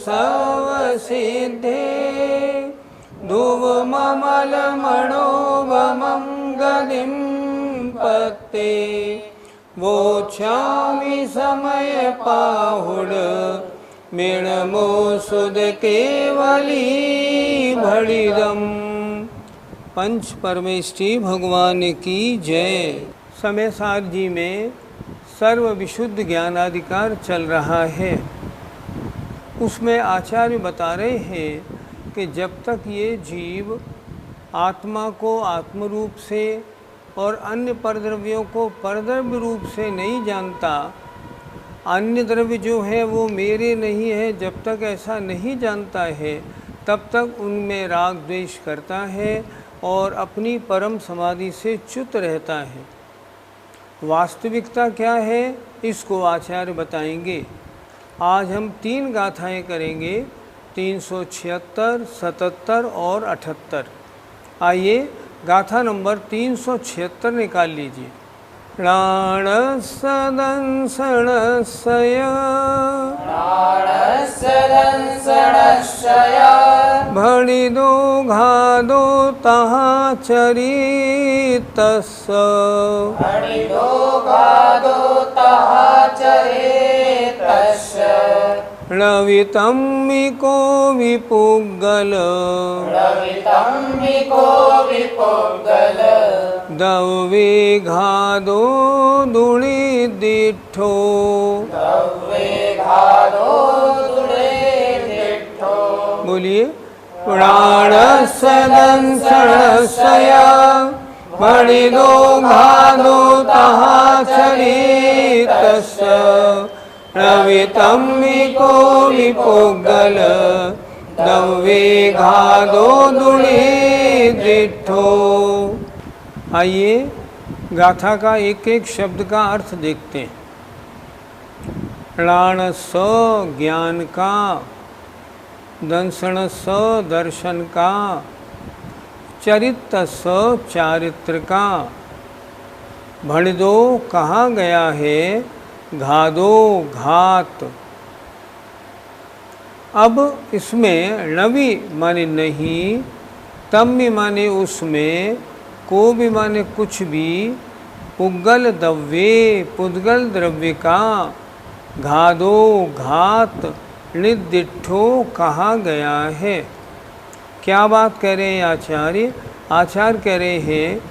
सर्वसिद्धे धुवममलमणोभमं गतिं पत्ते वोच्छामि समयपाहुड मेणमोसुद केवली भड़िदम। पंच परमेष्ठी भगवान की जय। समय सार जी में सर्व विशुद्ध ज्ञानाधिकार चल रहा है। उसमें आचार्य बता रहे हैं कि जब तक ये जीव आत्मा को आत्मरूप से और अन्य परद्रव्यों को परद्रव्य रूप से नहीं जानता, अन्य द्रव्य जो है वो मेरे नहीं है, जब तक ऐसा नहीं जानता है तब तक उनमें राग द्वेष करता है और अपनी परम समाधि से च्युत रहता है। वास्तविकता क्या है इसको आचार्य बताएंगे। आज हम 3 गाथाएं करेंगे, 376, 77 और 78। आइए गाथा नंबर 376 निकाल लीजिए। प्राणस्सदंसणस्सय भणिदो घादो तहा चरितस्स रवितम्मिको विपुग्गल दवे घादो दुणिदिठो बोलिए। प्राणस्सदंसणस्सय भणिदो घादो तहा चरितस्स रवितम्मिको विपुग्गल दवे घादो दुणिदिठो। आइए गाथा का एक एक शब्द का अर्थ देखते हैं। प्राण स ज्ञान का, दंसण स दर्शन का, चरित स चारित्र का, भणिदो कहा गया है, घादो घात। अब इसमें णवि माने नहीं, तम्मि माने उसमें, को भी माने कुछ भी, पुग्गल द्रव्ये पुद्गल द्रव्य का, घादो घात, निदिठो कहा गया है। क्या बात कह रहे हैं आचार्य? आचार्य कह रहे हैं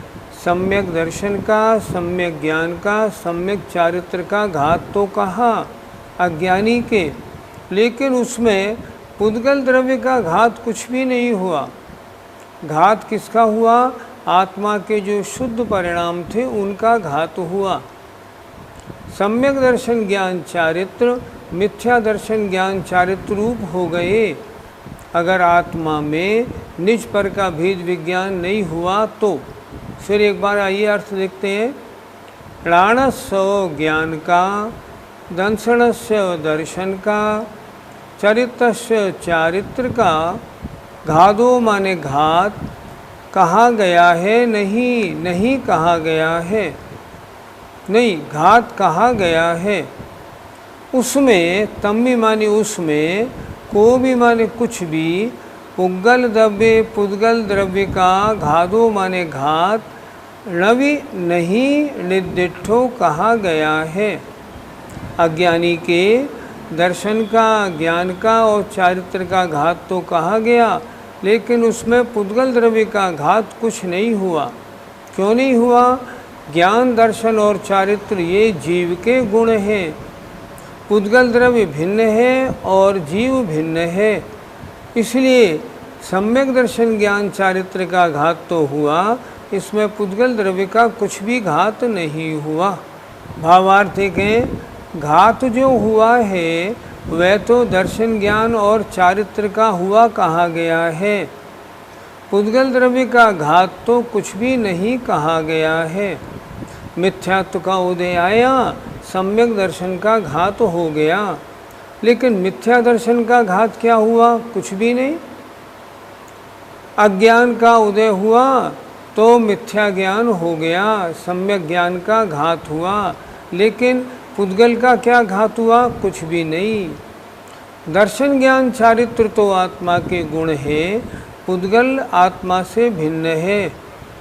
सम्यक दर्शन का, सम्यक ज्ञान का, सम्यक चारित्र का घात तो कहा अज्ञानी के, लेकिन उसमें पुद्गल द्रव्य का घात कुछ भी नहीं हुआ। घात किसका हुआ? आत्मा के जो शुद्ध परिणाम थे उनका घात हुआ। सम्यक दर्शन ज्ञान चारित्र मिथ्या दर्शन ज्ञान चारित्र रूप हो गए। अगर आत्मा में निज पर का भेद विज्ञान नहीं हुआ तो। फिर एक बार आइए अर्थ देखते हैं। प्राणस्य ज्ञान का, दंसणस्य दर्शन का, चरितस्य चारित्र का, घादो माने घात, कहा गया है नहीं, नहीं कहा गया है, नहीं घात कहा गया है। उसमें तम्मि माने उसमें, को भी माने कुछ भी, पुग्गल द्रव्य पुद्गल द्रव्य का, घादो माने घात, णवि नहीं, निदिठो कहा गया है। अज्ञानी के दर्शन का, ज्ञान का और चारित्र का घात तो कहा गया, लेकिन उसमें पुद्गल द्रव्य का घात कुछ नहीं हुआ। क्यों नहीं हुआ? ज्ञान दर्शन और चारित्र ये जीव के गुण हैं। पुद्गल द्रव्य भिन्न है और जीव भिन्न है, इसलिए सम्यक दर्शन ज्ञान चारित्र का घात तो हुआ, इसमें पुद्गल द्रव्य का कुछ भी घात नहीं हुआ। भावार्थ है घात जो हुआ है वह तो दर्शन ज्ञान और चारित्र का हुआ कहा गया है। पुद्गल द्रव्य का घात तो कुछ भी नहीं कहा गया है। मिथ्यात्व का उदय आया, सम्यक दर्शन का घात हो गया, लेकिन मिथ्या दर्शन का घात क्या हुआ? कुछ भी नहीं। अज्ञान का उदय हुआ तो मिथ्या ज्ञान हो गया, सम्यक ज्ञान का घात हुआ, लेकिन पुद्गल का क्या घात हुआ? कुछ भी नहीं। दर्शन ज्ञान चारित्र तो आत्मा के गुण हैं, पुद्गल आत्मा से भिन्न है।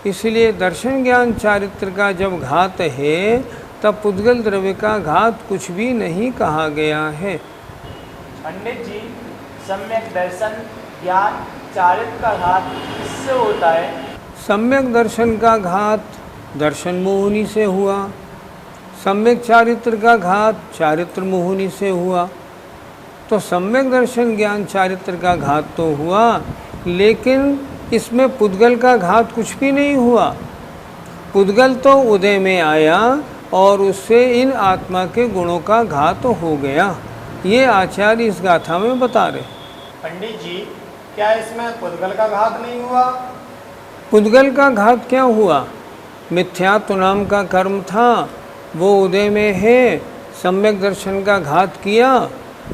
इसलिए दर्शन ज्ञान चारित्र का जब घात है तब पुद्गल द्रव्य का घात कुछ भी नहीं कहा गया है। पंडित जी, सम्यक दर्शन ज्ञान चारित्र का घात किससे होता है? सम्यक दर्शन का घात दर्शन मोहिनी से हुआ, सम्यक चारित्र का घात चारित्र मोहिनी से हुआ। तो सम्यक दर्शन ज्ञान चारित्र का घात तो हुआ, लेकिन इसमें पुद्गल का घात कुछ भी नहीं हुआ। पुद्गल तो उदय में आया और उससे इन आत्मा के गुणों का घात हो गया। ये आचार्य इस गाथा में बता रहे। पंडित जी, क्या इसमें पुद्गल का घात नहीं हुआ? पुद्गल का घात क्या हुआ? मिथ्यात्व नाम का कर्म था, वो उदय में है, सम्यक दर्शन का घात किया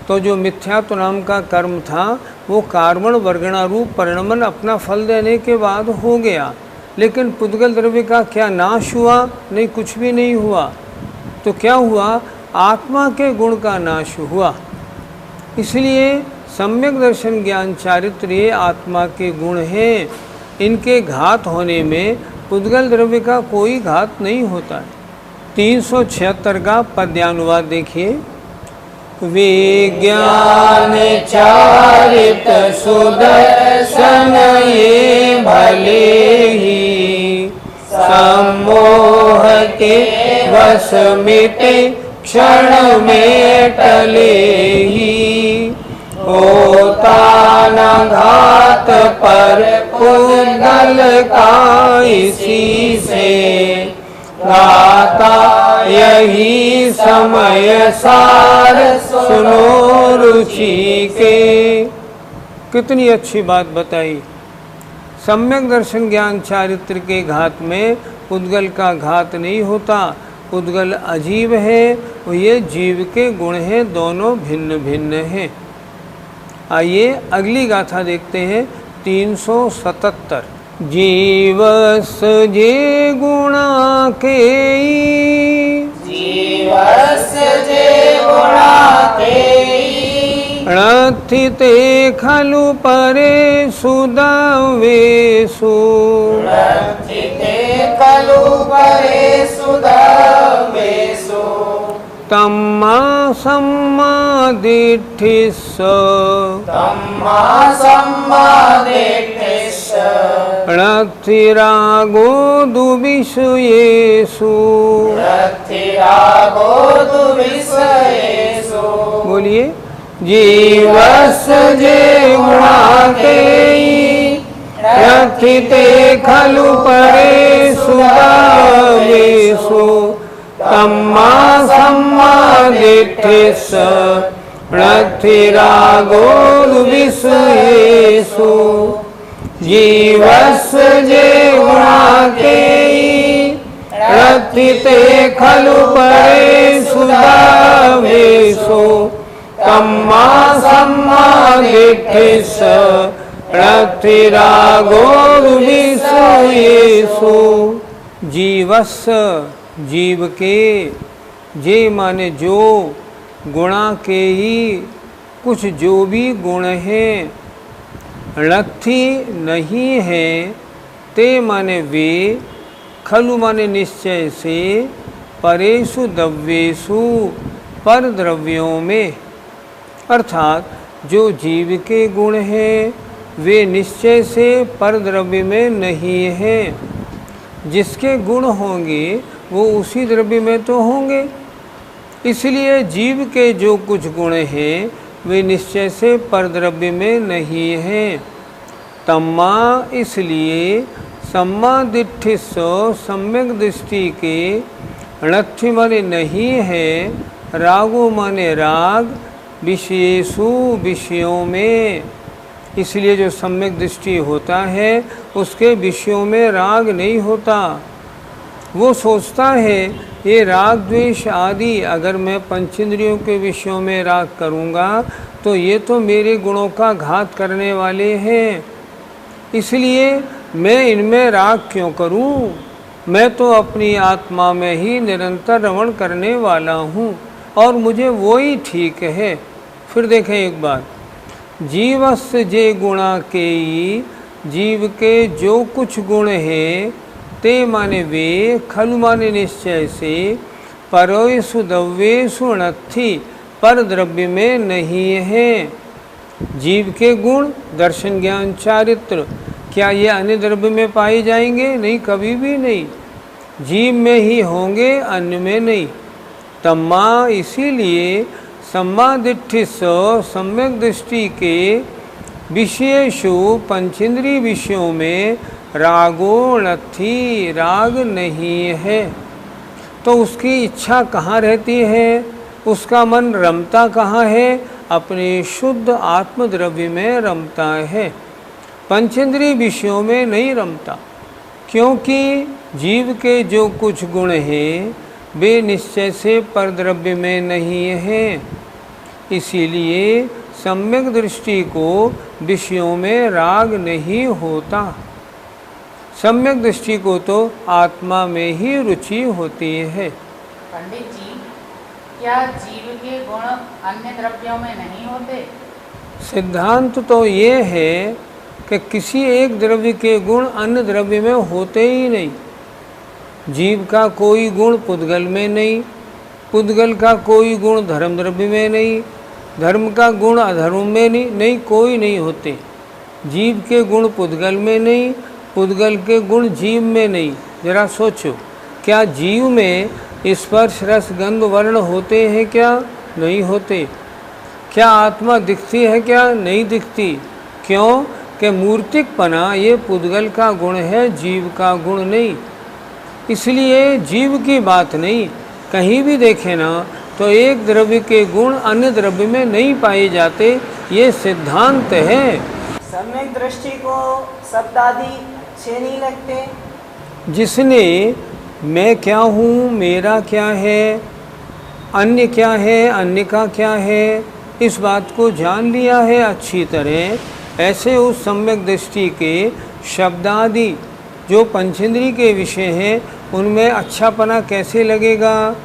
तो जो मिथ्यात्व नाम का कर्म था वो कार्बण वर्गणारूप परिणमन अपना फल देने के बाद हो गया। लेकिन पुद्गल द्रव्य का क्या नाश हुआ? नहीं, कुछ भी नहीं हुआ। तो क्या हुआ? आत्मा के गुण का नाश हुआ। इसलिए सम्यक दर्शन ज्ञान चारित्र ये आत्मा के गुण हैं, इनके घात होने में पुद्गल द्रव्य का कोई घात नहीं होता है। 376 का पद्यानुवाद देखिए। विज्ञान चारित सुदर्शन ये भले ही, सम्मोह के वश मिटे क्षण में टले ही। होता न घात पर पुद्गल का इसी से, गाता यही समय सार सुनो रुचि के। कितनी अच्छी बात बताई। सम्यक दर्शन ज्ञान चारित्र के घात में पुद्गल का घात नहीं होता। पुद्गल अजीव है, और ये जीव के गुण हैं, दोनों भिन्न भिन्न हैं। आइए अगली गाथा देखते हैं। 377। जीवस जे गुणा के, जीवस जे गुणा के, णथिते खलु परे सुदवेषु, णथिते खलु परे सुदवेषु। तम्मा सम्मा दिठिस्स, तम्मा सम्मा दिठिस्स। णथिरागो दुविषयेषु, णथिरागो दुविषयेषु। बोलिए। जीवस जे गुणा के, रथिते खलु परे सुदवेषु। तम्मा सम्मा दिठिस्स, णथिरागो दुविषयेषु। जीवस जे गुणा के, रथिते खलु परे सुदवेषु। तम्मा सम्मा दिठिस्स, णथिरागो दुविषयेषु। जीवस जीव के, जे माने जो, गुणा के ही कुछ जो भी गुण हैं, णथि नहीं है, ते माने वे, खलु माने निश्चय से, परेषु द्रव्येषु पर द्रव्यों में। अर्थात जो जीव के गुण हैं वे निश्चय से पर द्रव्य में नहीं हैं। जिसके गुण होंगे वो उसी द्रव्य में तो होंगे। इसलिए जीव के जो कुछ गुण हैं वे निश्चय से परद्रव्य में नहीं हैं। तम्मा इसलिए सम्मा दिठिस्स सम्यक दृष्टि के, णथि माने नहीं है, रागो माने राग, विषयेषु विषयों में। इसलिए जो सम्यक दृष्टि होता है उसके विषयों में राग नहीं होता। वो सोचता है ये राग द्वेष आदि अगर मैं पंचेंद्रियों के विषयों में राग करूँगा तो ये तो मेरे गुणों का घात करने वाले हैं, इसलिए मैं इनमें राग क्यों करूं? मैं तो अपनी आत्मा में ही निरंतर रमण करने वाला हूं और मुझे वो ही ठीक है। फिर देखें एक बात, जीवस्य जे गुणा केई, जीव के जो कुछ गुण हैं, ते माने वे, खलु माने निश्चय से, परोयसु द्रव्येषु नत्थि, पर द्रव्य में नहीं है। जीव के गुण दर्शन ज्ञान चारित्र, क्या ये अन्य द्रव्य में पाए जाएंगे? नहीं, कभी भी नहीं। जीव में ही होंगे, अन्य में नहीं। तम्मा, इसीलिए सम्मादिठ्ठि सम्यक दृष्टि के विषयेषु पंचेंद्रिय विषयों में रागो नत्थि, राग नहीं है। तो उसकी इच्छा कहाँ रहती है? उसका मन रमता कहाँ है? अपने शुद्ध आत्मद्रव्य में रमता है, पंचेंद्रिय विषयों में नहीं रमता। क्योंकि जीव के जो कुछ गुण हैं वे निश्चय से परद्रव्य में नहीं हैं। इसीलिए सम्यक दृष्टि को विषयों में राग नहीं होता। सम्यक दृष्टि को तो आत्मा में ही रुचि होती है। पंडित जी, क्या जीव के गुण अन्य द्रव्यों में नहीं होते? सिद्धांत तो ये है कि किसी एक द्रव्य के गुण अन्य द्रव्य में होते ही नहीं। जीव का कोई गुण पुद्गल में नहीं, पुद्गल का कोई गुण धर्म द्रव्य में नहीं, धर्म का गुण अधर्म में नहीं, कोई नहीं होते। जीव के गुण पुद्गल में नहीं, पुद्गल के गुण जीव में नहीं। जरा सोचो, क्या जीव में स्पर्श रस गंध वर्ण होते हैं क्या? नहीं होते। क्या आत्मा दिखती है क्या? नहीं दिखती। क्यों? कि मूर्तिकपना ये पुद्गल का गुण है, जीव का गुण नहीं। इसलिए जीव की बात नहीं। कहीं भी देखें ना तो एक द्रव्य के गुण अन्य द्रव्य में नहीं पाए जाते, ये सिद्धांत है। सम्यक दृष्टि को शब्द आदि अच्छे नहीं लगते। जिसने मैं क्या हूँ, मेरा क्या है, अन्य क्या है, अन्य का क्या है, इस बात को जान लिया है अच्छी तरह, ऐसे उस सम्यक दृष्टि के शब्दादि जो पंचेंद्रिय के विषय हैं उनमें अच्छापना कैसे लगेगा?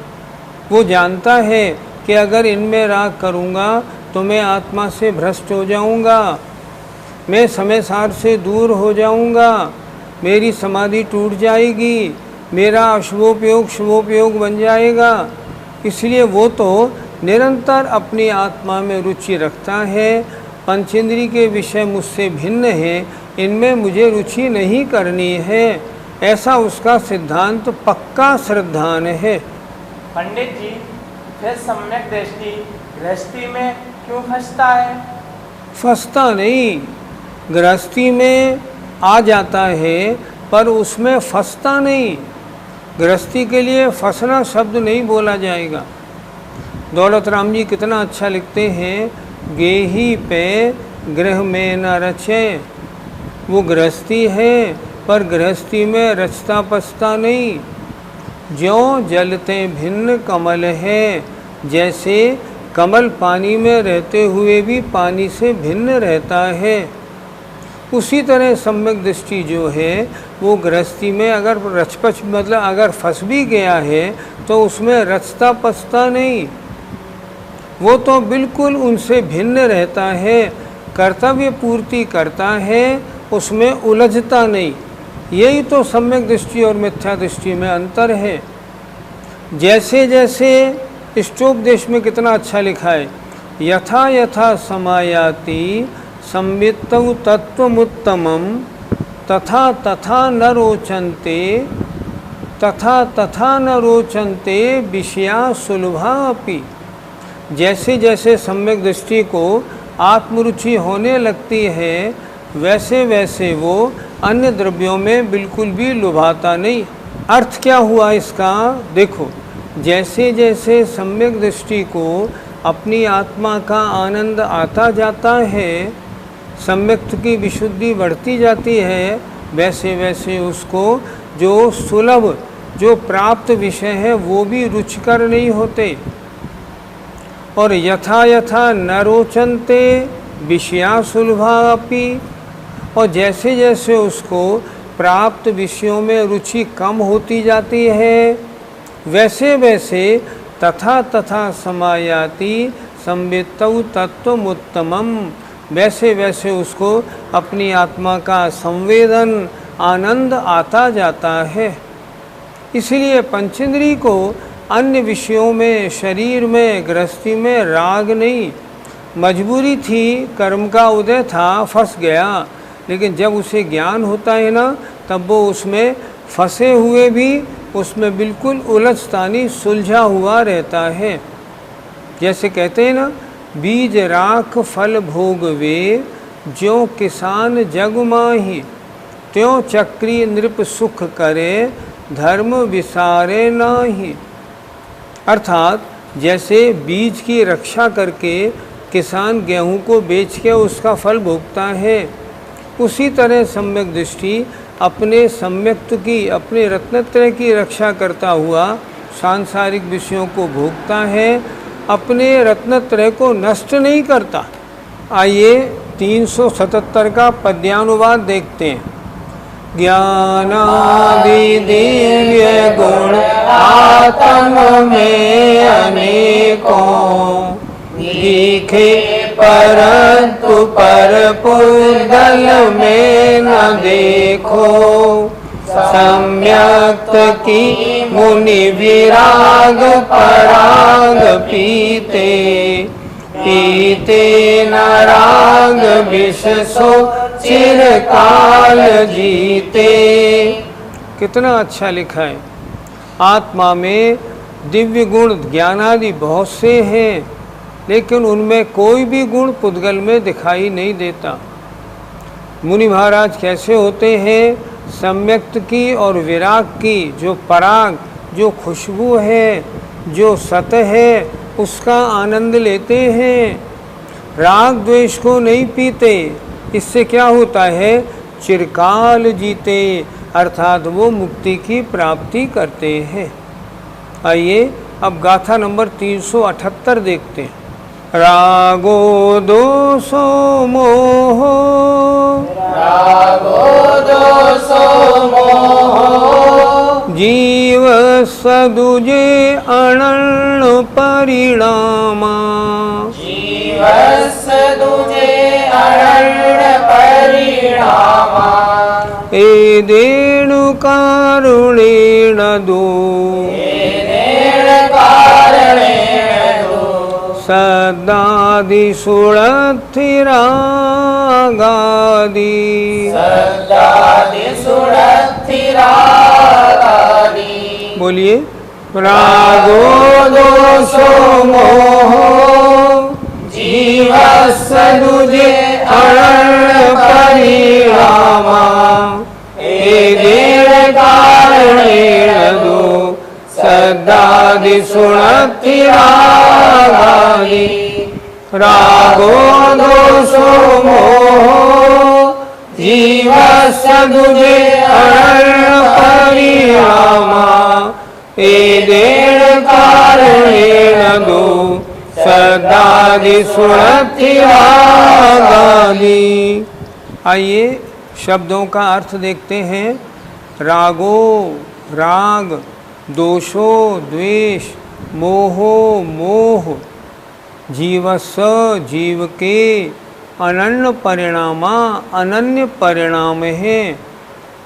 वो जानता है कि अगर इनमें राग करूँगा तो मैं आत्मा से भ्रष्ट हो जाऊँगा, मैं समय सार से दूर हो जाऊँगा, मेरी समाधि टूट जाएगी, मेरा अशुभोपयोग शुभोपयोग बन जाएगा। इसलिए वो तो निरंतर अपनी आत्मा में रुचि रखता है। पंचेंद्रिय के विषय मुझसे भिन्न हैं, इनमें मुझे रुचि नहीं करनी है, ऐसा उसका सिद्धांत पक्का श्रद्धान है। पंडित जी, फिर सम्यक दृष्टि गृहस्थी में क्यों फंसता है? फंसता नहीं, गृहस्थी में आ जाता है पर उसमें फंसता नहीं। गृहस्थी के लिए फंसना शब्द नहीं बोला जाएगा। दौलत राम जी कितना अच्छा लिखते हैं, गेही पे गृह में न रचे। वो गृहस्थी है पर गृहस्थी में रचता पचता नहीं। ज्यों जलते भिन्न कमल है, जैसे कमल पानी में रहते हुए भी पानी से भिन्न रहता है, उसी तरह सम्यक दृष्टि जो है वो गृहस्थी में अगर रचपच मतलब अगर फंस भी गया है तो उसमें रचता पचता नहीं। वो तो बिल्कुल उनसे भिन्न रहता है, कर्तव्य पूर्ति करता है, उसमें उलझता नहीं। यही तो सम्यक दृष्टि और मिथ्या दृष्टि में अंतर है। जैसे जैसे इष्टोपदेश में कितना अच्छा लिखा है, यथा यथा समायाति संवित्तौ तत्वमुत्तमं तथा तथा न रोचन्ते, तथा तथा न रोचन्ते विषया सुलभा अपि। जैसे जैसे सम्यक दृष्टि को आत्मरुचि होने लगती है वैसे वैसे वो अन्य द्रव्यों में बिल्कुल भी लुभाता नहीं। अर्थ क्या हुआ इसका? देखो, जैसे जैसे सम्यक दृष्टि को अपनी आत्मा का आनंद आता जाता है, सम्यक्त की विशुद्धि बढ़ती जाती है, वैसे वैसे उसको जो सुलभ जो प्राप्त विषय है वो भी रुचिकर नहीं होते। और यथा यथा न रोचन्ते विषया सुलभा अपि। और जैसे जैसे उसको प्राप्त विषयों में रुचि कम होती जाती है वैसे वैसे तथा तथा समायाति संवित्तौ तत्त्वमुत्तमम्, वैसे वैसे उसको अपनी आत्मा का संवेदन आनंद आता जाता है। इसलिए पंचेंद्रिय को अन्य विषयों में, शरीर में, गृहस्थी में राग नहीं, मजबूरी थी, कर्म का उदय था, फंस गया। लेकिन जब उसे ज्ञान होता है ना, तब वो उसमें फंसे हुए भी उसमें बिल्कुल उलझतानी सुलझा हुआ रहता है। जैसे कहते हैं ना, बीज राख फल भोग वे, ज्यों किसान जग माही, त्यों चक्री नृप सुख करे, धर्म विसारे नाही। अर्थात जैसे बीज की रक्षा करके किसान गेहूं को बेच के उसका फल भोगता है, उसी तरह सम्यक दृष्टि अपने सम्यक्त की, अपने रत्नत्रय की रक्षा करता हुआ सांसारिक विषयों को भोगता है, अपने रत्नत्रय को नष्ट नहीं करता। आइए 377 का पद्यानुवाद देखते हैं। ज्ञानादि दिव्य गुण आत्म में अनेकों, दिखे परंतु पर पुद्गल में न देखो। सम्यक्त की मुनि विराग पराग पीते, पीते न राग विष सो चिरकाल जीते। कितना अच्छा लिखा है। आत्मा में दिव्य गुण ज्ञानादि बहुत से हैं, लेकिन उनमें कोई भी गुण पुद्गल में दिखाई नहीं देता। मुनि महाराज कैसे होते हैं? सम्यक्त की और विराग की जो पराग, जो खुशबू है, जो सतह है, उसका आनंद लेते हैं। राग द्वेष को नहीं पीते। इससे क्या होता है? चिरकाल जीते, अर्थात वो मुक्ति की प्राप्ति करते हैं। आइए अब गाथा नंबर 378 देखते हैं। रागो दोषो मोहो, रागो दोषो मोहो, जीव सदुजे अनर्ण परिणामा, जीव सदुजे अनर्ण परिणामा। एदेनु कारुणेन दो, एदेन कारणेन दो, सदादि सुरथिरागादि, सदादि सुरथिरागादि। बोलिए। रागो दोषो मोहो, जीवस्य दुजे अनर्ण परिणामा। एदेन कारणेन दो, सदादि सुरथिरागादि। रागो दोषो मोहो, जीवस्य दुजे अनर्ण परिणामा। एदेन कारणेन दो, सदादि सुरथिरागादि। आइए शब्दों का अर्थ देखते हैं। रागो राग, दोषो द्वेष, मोहो मोह, जीवस्स जीव के, अनन्य परिणामा अनन्य परिणाम है।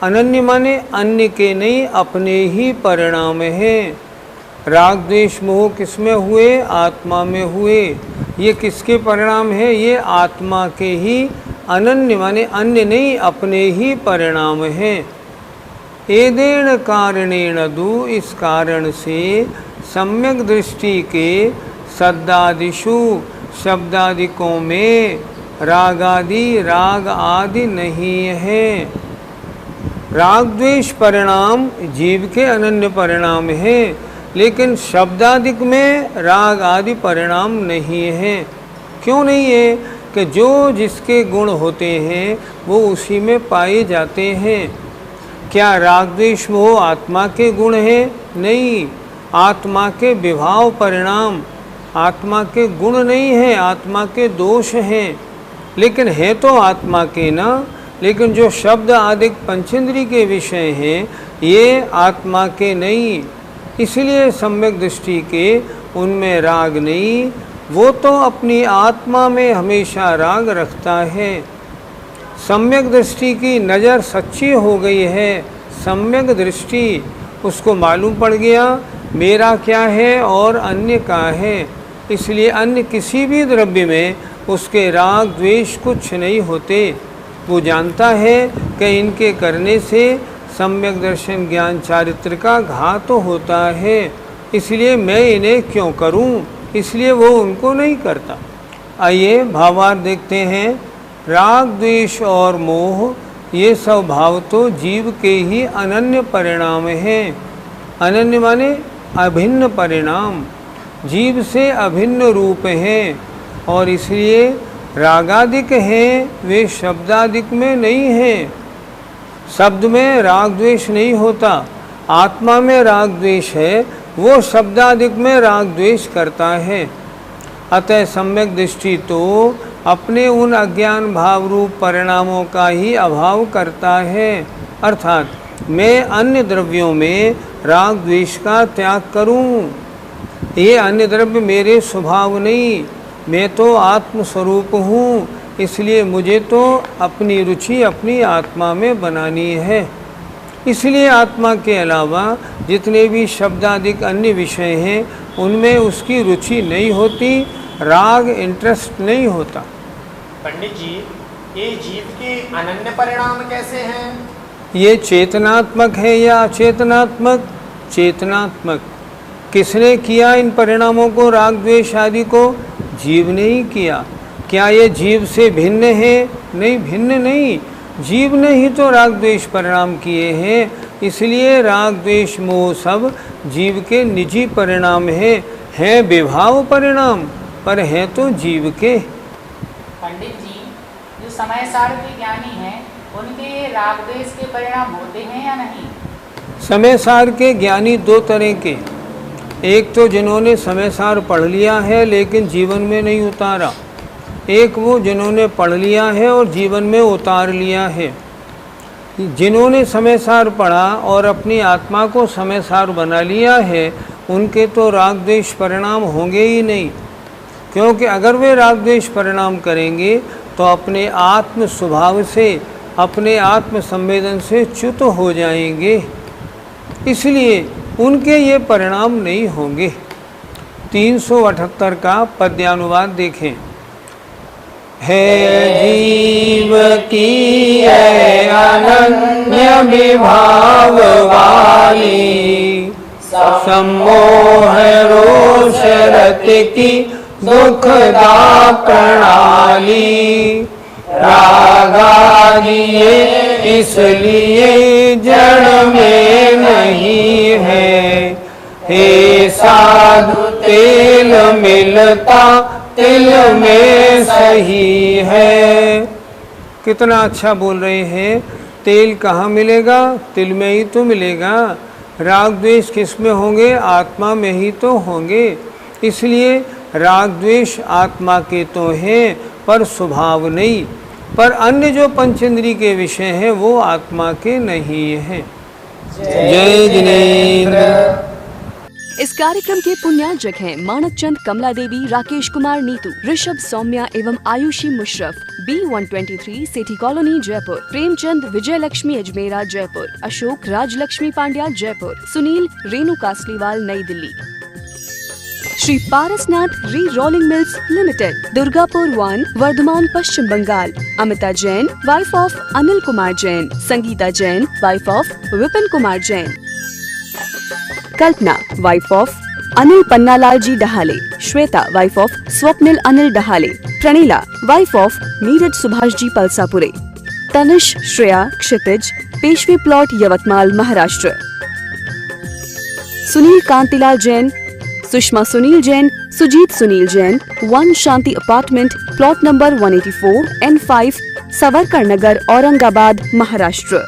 अनन्य माने अन्य के नहीं, अपने ही परिणाम है। राग द्वेष मोह किसमें हुए? आत्मा में हुए। ये किसके परिणाम है? ये आत्मा के ही, अनन्य माने अन्य नहीं, अपने ही परिणाम है। एदेन कारणेन दु, इस कारण से सम्यक दृष्टि के सद्दादिषु शब्दादिकों में रागादि राग आदि नहीं है। राग द्वेष परिणाम जीव के अनन्य परिणाम है, लेकिन शब्दादिक में राग आदि परिणाम नहीं है। क्यों नहीं है? कि जो जिसके गुण होते हैं वो उसी में पाए जाते हैं। क्या राग द्वेष मोह आत्मा के गुण हैं? नहीं, आत्मा के विभाव परिणाम, आत्मा के गुण नहीं है, आत्मा के दोष हैं। लेकिन है तो आत्मा के ना, लेकिन जो शब्द आदि पंचेंद्रिय के विषय हैं ये आत्मा के नहीं। इसलिए सम्यक दृष्टि के उनमें राग नहीं, वो तो अपनी आत्मा में हमेशा राग रखता है। सम्यक दृष्टि की नज़र सच्ची हो गई है, सम्यक दृष्टि, उसको मालूम पड़ गया मेरा क्या है और अन्य का है, इसलिए अन्य किसी भी द्रव्य में उसके राग द्वेष कुछ नहीं होते। वो जानता है कि इनके करने से सम्यक दर्शन ज्ञान चारित्र का घात होता है, इसलिए मैं इन्हें क्यों करूं, इसलिए वो उनको नहीं करता। आइए भावार्थ देखते हैं। राग द्वेष और मोह ये सब भाव तो जीव के ही अनन्य परिणाम हैं। अनन्य माने अभिन्न परिणाम, जीव से अभिन्न रूप हैं और इसलिए रागादिक हैं, वे शब्दादिक में नहीं हैं। शब्द में राग द्वेष नहीं होता, आत्मा में राग द्वेष है, वो शब्दादिक में राग द्वेष करता है। अतः सम्यक दृष्टि तो अपने उन अज्ञान भाव रूप परिणामों का ही अभाव करता है, अर्थात मैं अन्य द्रव्यों में राग द्वेष का त्याग करूं। ये अन्य द्रव्य मेरे स्वभाव नहीं, मैं तो आत्मस्वरूप हूँ, इसलिए मुझे तो अपनी रुचि अपनी आत्मा में बनानी है। इसलिए आत्मा के अलावा जितने भी शब्दादिक अन्य विषय हैं उनमें उसकी रुचि नहीं होती, राग इंटरेस्ट नहीं होता। पंडित जी, ये जीव के अनन्य परिणाम कैसे हैं? ये चेतनात्मक है या अचेतनात्मक? चेतनात्मक। किसने किया इन परिणामों को, राग द्वेष आदि को? जीव ने ही किया। क्या ये जीव से भिन्न है? नहीं, भिन्न नहीं, जीव ने ही तो राग द्वेष परिणाम किए हैं। इसलिए राग द्वेष मोह सब जीव के निजी परिणाम हैं विभाव परिणाम, पर हैं तो जीव के। पंडित जी, जो समय सार के ज्ञानी हैं उनके राग द्वेष के परिणाम होते हैं या नहीं? समय सार के ज्ञानी दो तरह के, एक तो जिन्होंने समय सार पढ़ लिया है लेकिन जीवन में नहीं उतारा, एक वो जिन्होंने पढ़ लिया है और जीवन में उतार लिया है। जिन्होंने समय सार पढ़ा और अपनी आत्मा को समय सार बना लिया है उनके तो राग द्वेष परिणाम होंगे ही नहीं, क्योंकि अगर वे राग द्वेष परिणाम करेंगे तो अपने आत्म स्वभाव से, अपने आत्म संवेदन से च्युत हो जाएंगे, इसलिए उनके ये परिणाम नहीं होंगे। 378 का पद्यानुवाद देखें। है जीव की है अनन्य विभाव वाली, सम्मोह रोष रति की दुखदा प्रणाली, रागादि इसलिए जड़ में नहीं है, हे साधु तेल मिलता तिल में सही है। कितना अच्छा बोल रहे हैं। तेल कहाँ मिलेगा? तिल में ही तो मिलेगा। राग द्वेष किस में होंगे? आत्मा में ही तो होंगे। इसलिए राग द्वेष आत्मा के तो हैं पर स्वभाव नहीं, पर अन्य जो पंचेंद्रिय के विषय हैं वो आत्मा के नहीं हैं। जय जिनेंद्र। इस कार्यक्रम के पुण्यार्जक हैं मानक चंद, कमला देवी, राकेश कुमार नीतू, ऋषभ सौम्या एवं Ayushi Musharraf, B123 Sethi colony Jaipur, Premchand Vijay Lakshmi Ajmera Jaipur, Ashok Rajlakshmi Pandya Jaipur, Sunil Renu Kasliwal New Delhi. Shri Parasnath re rolling mills limited, Durgapur 1, Vardhaman Paschim Bangal. Amita Jain, wife of Anil Kumar Jain, Sangeeta Jain, wife of Vipin Kumar Jain, Kalpana wife of Anil Pannalal ji Dahale, Shweta wife of Swapnil Anil Dahale, Pranila wife of Neeraj Subhash ji Palsapure, Tanish Shreya Kshitij, Peshwe plot Yavatmal Maharashtra. Sunil Kantilal Jain, Sushma Sunil Jain, Sujit Sunil Jain, 1 Shanti apartment, plot number 184 N5, Savarkar Nagar, Aurangabad Maharashtra.